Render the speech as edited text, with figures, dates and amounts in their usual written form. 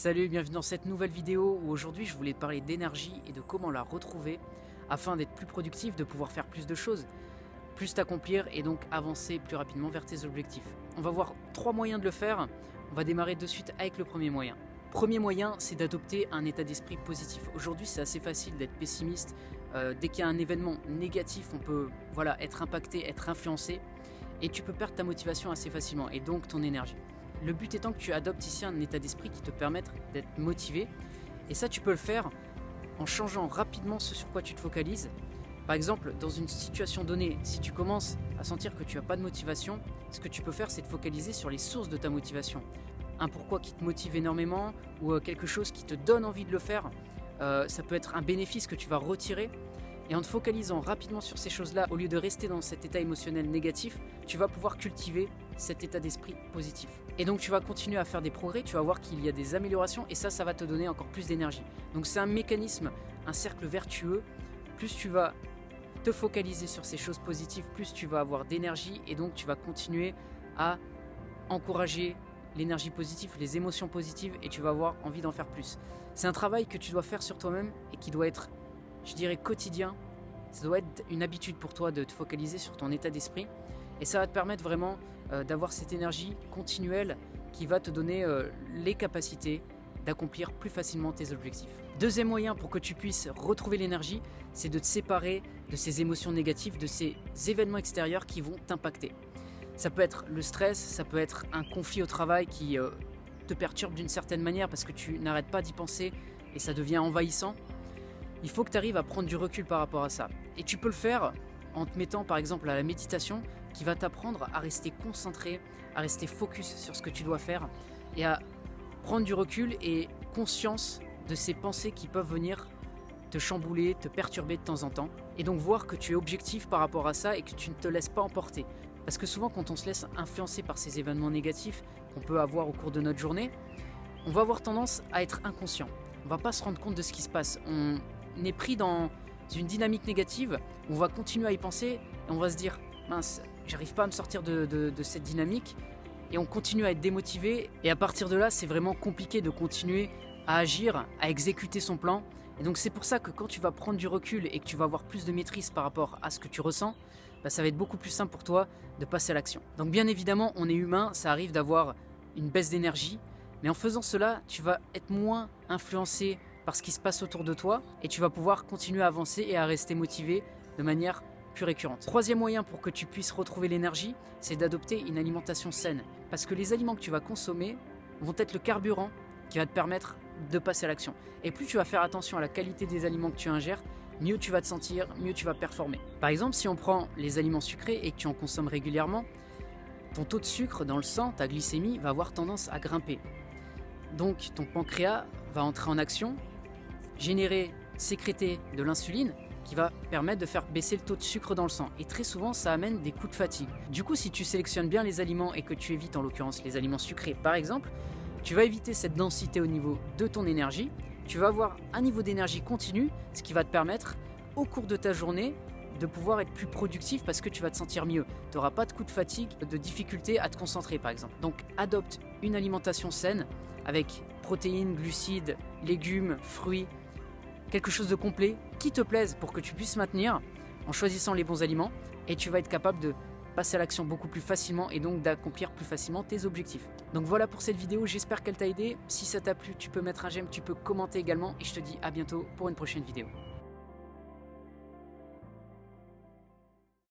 Salut, bienvenue dans cette nouvelle vidéo où aujourd'hui je voulais te parler d'énergie et de comment la retrouver afin d'être plus productif, de pouvoir faire plus de choses, plus t'accomplir et donc avancer plus rapidement vers tes objectifs. On va voir 3 moyens de le faire. On va démarrer de suite avec le premier moyen. Premier moyen, c'est d'adopter un état d'esprit positif. Aujourd'hui, c'est assez facile d'être pessimiste. Dès qu'il y a un événement négatif, on peut être impacté, être influencé et tu peux perdre ta motivation assez facilement et donc ton énergie. Le but étant que tu adoptes ici un état d'esprit qui te permette d'être motivé. Et ça, tu peux le faire en changeant rapidement ce sur quoi tu te focalises. Par exemple, dans une situation donnée, si tu commences à sentir que tu n'as pas de motivation, ce que tu peux faire, c'est te focaliser sur les sources de ta motivation. Un pourquoi qui te motive énormément ou quelque chose qui te donne envie de le faire. Ça peut être un bénéfice que tu vas retirer. Et en te focalisant rapidement sur ces choses-là, au lieu de rester dans cet état émotionnel négatif, tu vas pouvoir cultiver cet état d'esprit positif. Et donc tu vas continuer à faire des progrès, tu vas voir qu'il y a des améliorations et ça va te donner encore plus d'énergie. Donc c'est un mécanisme, un cercle vertueux. Plus tu vas te focaliser sur ces choses positives, plus tu vas avoir d'énergie et donc tu vas continuer à encourager l'énergie positive, les émotions positives et tu vas avoir envie d'en faire plus. C'est un travail que tu dois faire sur toi-même et qui doit être, je dirais, quotidien. Ça doit être une habitude pour toi de te focaliser sur ton état d'esprit et ça va te permettre vraiment d'avoir cette énergie continuelle qui va te donner les capacités d'accomplir plus facilement tes objectifs. Deuxième moyen pour que tu puisses retrouver l'énergie, c'est de te séparer de ces émotions négatives, de ces événements extérieurs qui vont t'impacter. Ça peut être le stress, ça peut être un conflit au travail qui te perturbe d'une certaine manière parce que tu n'arrêtes pas d'y penser et ça devient envahissant. Il faut que tu arrives à prendre du recul par rapport à ça. Et tu peux le faire en te mettant par exemple à la méditation qui va t'apprendre à rester concentré, à rester focus sur ce que tu dois faire et à prendre du recul et conscience de ces pensées qui peuvent venir te chambouler, te perturber de temps en temps. Et donc voir que tu es objectif par rapport à ça et que tu ne te laisses pas emporter. Parce que souvent quand on se laisse influencer par ces événements négatifs qu'on peut avoir au cours de notre journée, on va avoir tendance à être inconscient. On va pas se rendre compte de ce qui se passe. On est pris dans une dynamique négative, on va continuer à y penser et on va se dire mince, j'arrive pas à me sortir de cette dynamique et on continue à être démotivé et à partir de là c'est vraiment compliqué de continuer à agir, à exécuter son plan. Et donc c'est pour ça que quand tu vas prendre du recul et que tu vas avoir plus de maîtrise par rapport à ce que tu ressens, ça va être beaucoup plus simple pour toi de passer à l'action. Donc bien évidemment on est humain, ça arrive d'avoir une baisse d'énergie, mais en faisant cela tu vas être moins influencé par ce qui se passe autour de toi et tu vas pouvoir continuer à avancer et à rester motivé de manière plus récurrente. Troisième moyen pour que tu puisses retrouver l'énergie, c'est d'adopter une alimentation saine. Parce que les aliments que tu vas consommer vont être le carburant qui va te permettre de passer à l'action. Et plus tu vas faire attention à la qualité des aliments que tu ingères, mieux tu vas te sentir, mieux tu vas performer. Par exemple, si on prend les aliments sucrés et que tu en consommes régulièrement, ton taux de sucre dans le sang, ta glycémie, va avoir tendance à grimper. Donc ton pancréas va entrer en action, générer, sécréter de l'insuline qui va permettre de faire baisser le taux de sucre dans le sang. Et très souvent, ça amène des coups de fatigue. Du coup, si tu sélectionnes bien les aliments et que tu évites en l'occurrence les aliments sucrés par exemple, tu vas éviter cette densité au niveau de ton énergie. Tu vas avoir un niveau d'énergie continu, ce qui va te permettre au cours de ta journée de pouvoir être plus productif parce que tu vas te sentir mieux. Tu n'auras pas de coups de fatigue, de difficulté à te concentrer par exemple. Donc adopte une alimentation saine avec protéines, glucides, légumes, fruits, quelque chose de complet qui te plaise pour que tu puisses maintenir en choisissant les bons aliments et tu vas être capable de passer à l'action beaucoup plus facilement et donc d'accomplir plus facilement tes objectifs. Donc voilà pour cette vidéo, j'espère qu'elle t'a aidé. Si ça t'a plu, tu peux mettre un j'aime, tu peux commenter également et je te dis à bientôt pour une prochaine vidéo.